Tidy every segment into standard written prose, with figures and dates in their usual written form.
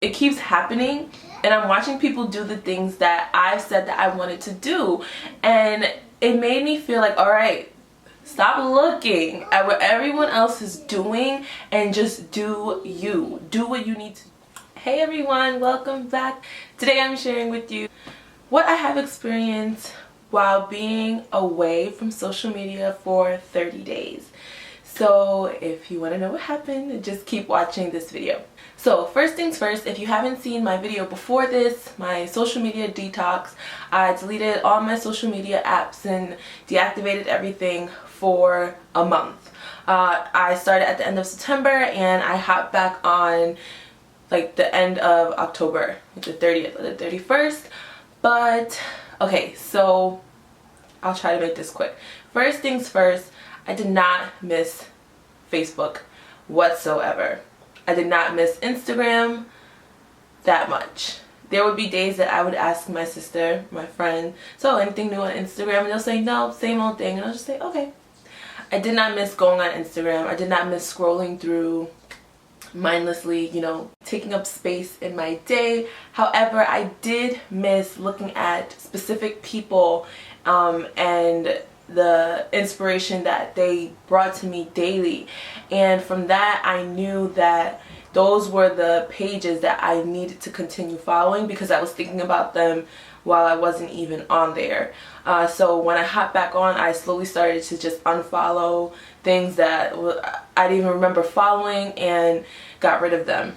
it keeps happening, and I'm watching people do the things that I've said that I wanted to do, and it made me feel like, all right, stop looking at what everyone else is doing and just do you. Do what you need to. Hey everyone, welcome back. Today I'm sharing with you what I have experienced while being away from social media for 30 days. So if you want to know what happened, just keep watching this video. So first things first, if you haven't seen my video before this, my social media detox, I deleted all my social media apps and deactivated everything for a month. I started at the end of September and I hopped back on like the end of October, like the 30th or the 31st. But okay, so I'll try to make this quick. First things first, I did not miss Facebook whatsoever. I did not miss Instagram that much. There would be days that I would ask my sister, my friend, so anything new on Instagram? And they'll say, no, same old thing. And I'll just say, okay. I did not miss going on Instagram. I did not miss scrolling through mindlessly, taking up space in my day. However, I did miss looking at specific people and the inspiration that they brought to me daily, and from that I knew that those were the pages that I needed to continue following because I was thinking about them while I wasn't even on there. So when I hopped back on, I slowly started to just unfollow things that I didn't even remember following and got rid of them.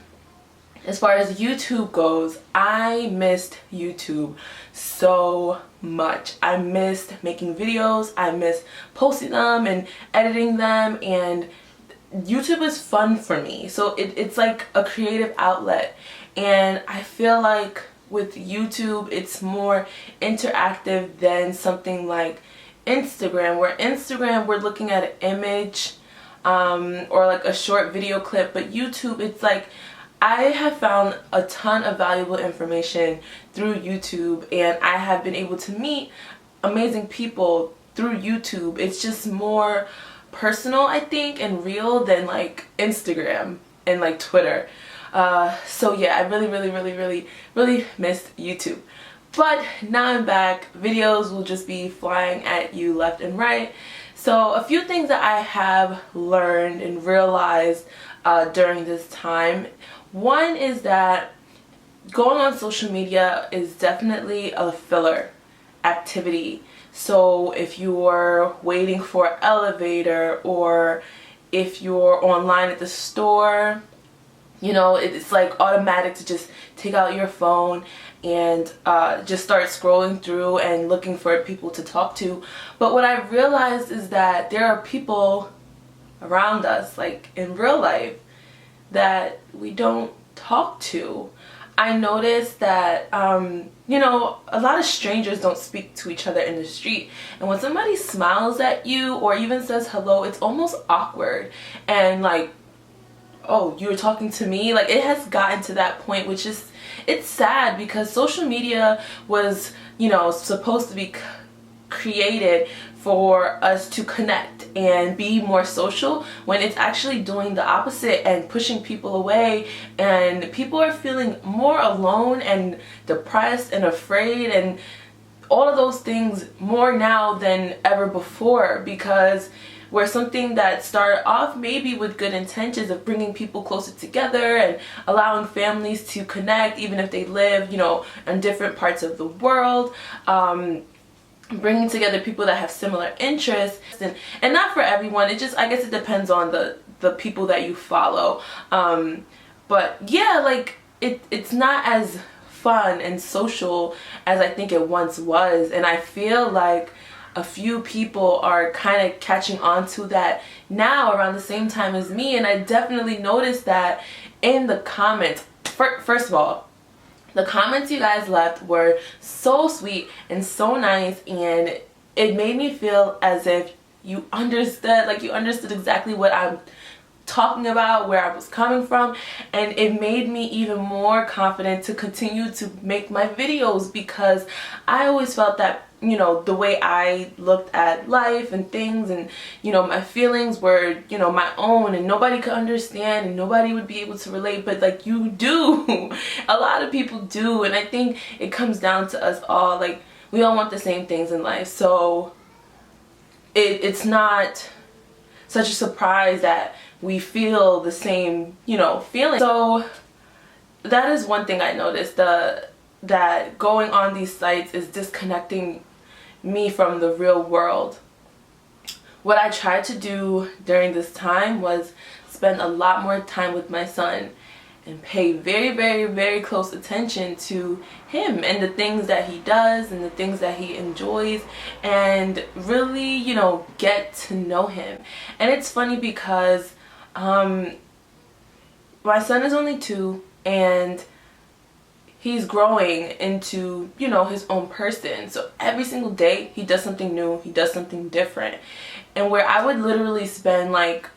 As far as YouTube goes, I missed YouTube so much. I missed making videos, I missed posting them and editing them, and YouTube is fun for me. So it's like a creative outlet, and I feel like with YouTube it's more interactive than something like Instagram, where Instagram we're looking at an image or like a short video clip, but YouTube it's like I have found a ton of valuable information through YouTube, and I have been able to meet amazing people through YouTube. It's just more personal, I think, and real than like Instagram and like Twitter. So yeah, I really missed YouTube. But now I'm back. Videos will just be flying at you left and right. So a few things that I have learned and realized during this time. One is that going on social media is definitely a filler activity. So if you're waiting for an elevator, or if you're online at the store, it's like automatic to just take out your phone and just start scrolling through and looking for people to talk to. But what I realized is that there are people around us, like in real life, that we don't talk to. I noticed that a lot of strangers don't speak to each other in the street, and when somebody smiles at you or even says hello, it's almost awkward and like, oh, you were talking to me? Like, it has gotten to that point, which is, it's sad because social media was supposed to be created for us to connect and be more social, when it's actually doing the opposite and pushing people away, and people are feeling more alone and depressed and afraid and all of those things more now than ever before, because where something that started off maybe with good intentions of bringing people closer together and allowing families to connect even if they live in different parts of the world, bringing together people that have similar interests, and not for everyone. It just, I guess it depends on the people that you follow. But yeah, like it's not as fun and social as I think it once was, and I feel like a few people are kind of catching on to that now around the same time as me. And I definitely noticed that in the comments. First of all, the comments you guys left were so sweet and so nice, and it made me feel as if you understood, like you understood exactly what I'm talking about, where I was coming from, and it made me even more confident to continue to make my videos, because I always felt that you know, the way I looked at life and things, and, you know, my feelings were, you know, my own, and nobody could understand and nobody would be able to relate, but like you do. A lot of people do, and I think it comes down to us all. Like, we all want the same things in life, so it's not such a surprise that we feel the same, you know, feeling. So that is one thing I noticed, that going on these sites is disconnecting me from the real world. What I tried to do during this time was spend a lot more time with my son and pay very, very, very close attention to him and the things that he does and the things that he enjoys, and really, you know, get to know him. And it's funny because my son is only 2, and he's growing into, you know, his own person. So every single day he does something new, he does something different. And where I would literally spend like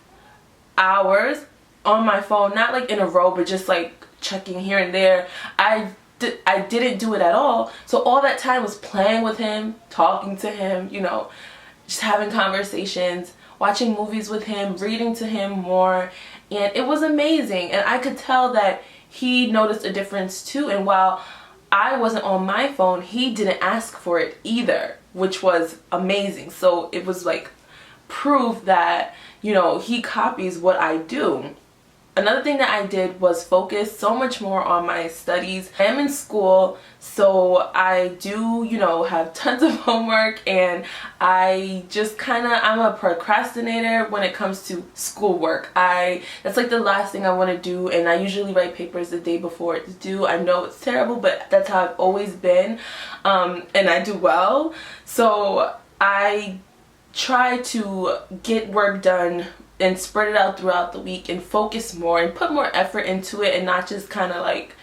hours on my phone, not like in a row, but just like checking here and there, I didn't do it at all. So all that time was playing with him, talking to him, you know, just having conversations, watching movies with him, reading to him more. And it was amazing. And I could tell that he noticed a difference too. And while I wasn't on my phone, he didn't ask for it either, which was amazing. So it was like proof that, you know, he copies what I do. Another thing that I did was focus so much more on my studies. I am in school, so I do, you know, have tons of homework, and I'm a procrastinator when it comes to schoolwork. That's like the last thing I want to do, and I usually write papers the day before it's due. I know it's terrible, but that's how I've always been, and I do well. So I try to get work done and spread it out throughout the week and focus more and put more effort into it, and not just kind of like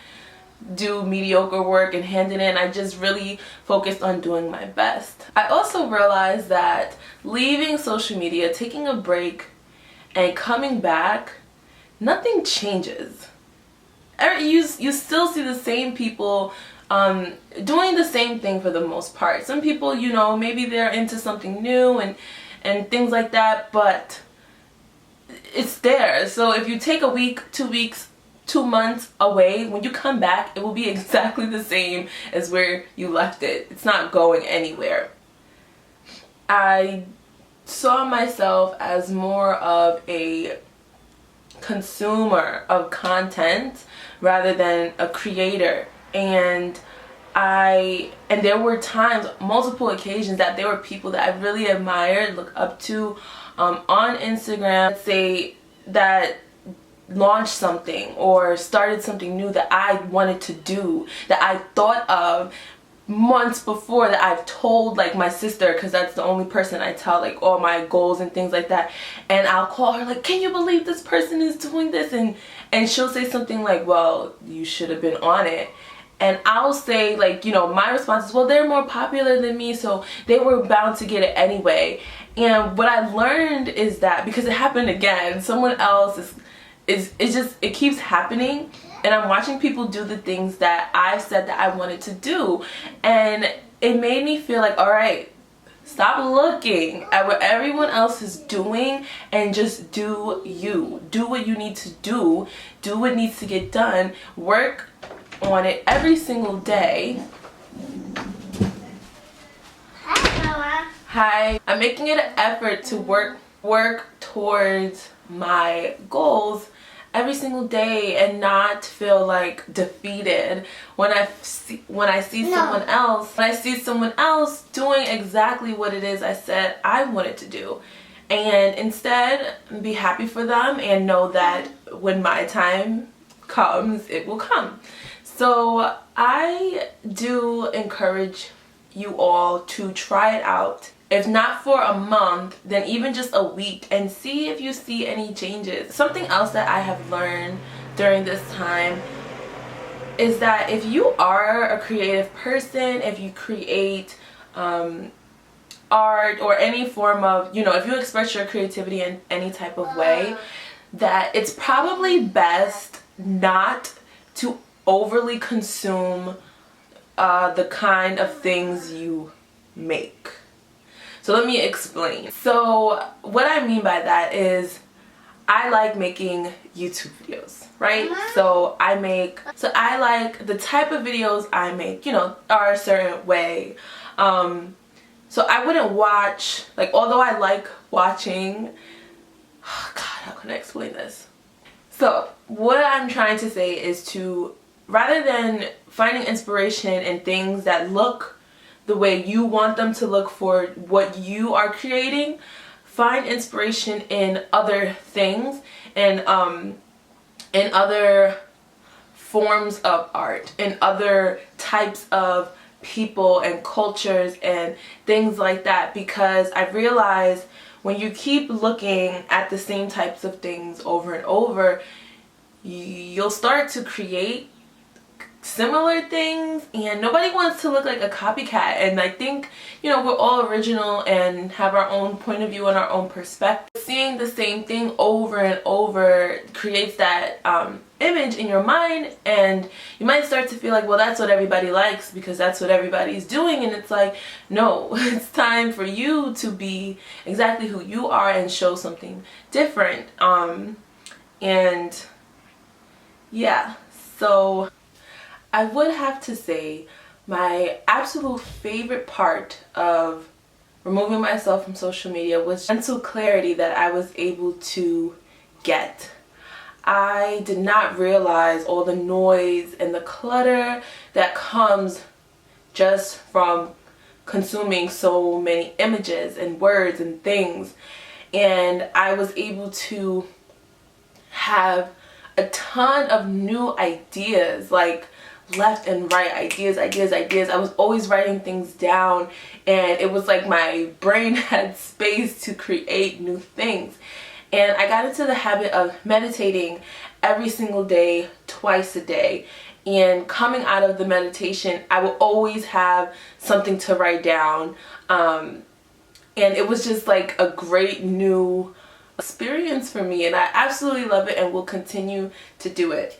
do mediocre work and hand it in. I just really focused on doing my best. I also realized that leaving social media, taking a break, and coming back, nothing changes. You still see the same people doing the same thing for the most part. Some people, you know, maybe they're into something new and things like that, but it's there. So if you take a week, 2 weeks, 2 months away, when you come back, it will be exactly the same as where you left it. It's not going anywhere. I saw myself as more of a consumer of content rather than a creator, and there were times, multiple occasions, that there were people that I really admired, looked up to on Instagram, let's say, that launched something or started something new that I wanted to do, that I thought of months before, that I've told like my sister, because that's the only person I tell like all my goals and things like that, and I'll call her like, can you believe this person is doing this, and she'll say something like, well, you should have been on it. And I'll say, like, you know, my response is, well, they're more popular than me, so they were bound to get it anyway. And what I learned is that, because it happened again, someone else it keeps happening, and I'm watching people do the things that I said that I wanted to do. And it made me feel like, all right, stop looking at what everyone else is doing and just do you. Do what you need to do. Do what needs to get done. Work on it every single day. Hi, Mama. Hi. I'm making it an effort to work towards my goals every single day and not feel like defeated when I see someone else doing exactly what it is I said I wanted to do. And instead, be happy for them and know that when my time comes, it will come. So I do encourage you all to try it out. If not for a month, then even just a week, and see if you see any changes. Something else that I have learned during this time is that if you are a creative person, if you create art or any form of, you know, if you express your creativity in any type of way, that it's probably best not to overly consume the kind of things you make. So let me explain. So what I mean by that is I like making YouTube videos, right? So I like the type of videos I make, you know, are a certain way. So I wouldn't watch, like, although I like watching, oh God, how can I explain this? So what I'm trying to say is to, rather than finding inspiration in things that look the way you want them to look for what you are creating, find inspiration in other things and in other forms of art, in other types of people and cultures and things like that, because I've realized when you keep looking at the same types of things over and over, you'll start to create similar things, and nobody wants to look like a copycat. And I think, you know, we're all original and have our own point of view and our own perspective. Seeing the same thing over and over creates that image in your mind, and you might start to feel like, well, that's what everybody likes because that's what everybody's doing. And it's like, no, it's time for you to be exactly who you are and show something different. And yeah, so I would have to say my absolute favorite part of removing myself from social media was mental clarity that I was able to get. I did not realize all the noise and the clutter that comes just from consuming so many images and words and things. And I was able to have a ton of new ideas, like left and right, ideas. I was always writing things down, and it was like my brain had space to create new things. And I got into the habit of meditating every single day, twice a day. And coming out of the meditation, I will always have something to write down. And it was just like a great new experience for me, and I absolutely love it and will continue to do it.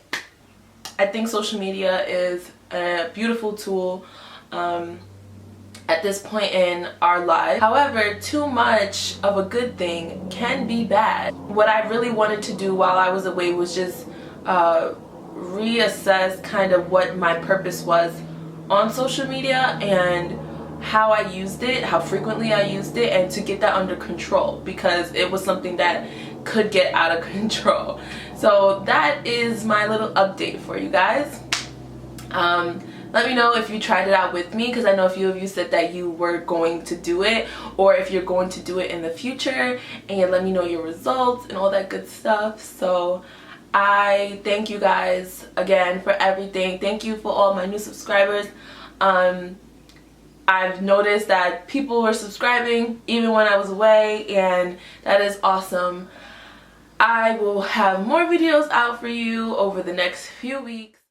I think social media is a beautiful tool at this point in our lives. However, too much of a good thing can be bad. What I really wanted to do while I was away was just reassess kind of what my purpose was on social media and how I used it, how frequently I used it, and to get that under control, because it was something that could get out of control. So that is my little update for you guys. Let me know if you tried it out with me, because I know a few of you said that you were going to do it, or if you're going to do it in the future, and let me know your results and all that good stuff. So I thank you guys again for everything. Thank you for all my new subscribers. I've noticed that people were subscribing even when I was away, and that is awesome. I will have more videos out for you over the next few weeks.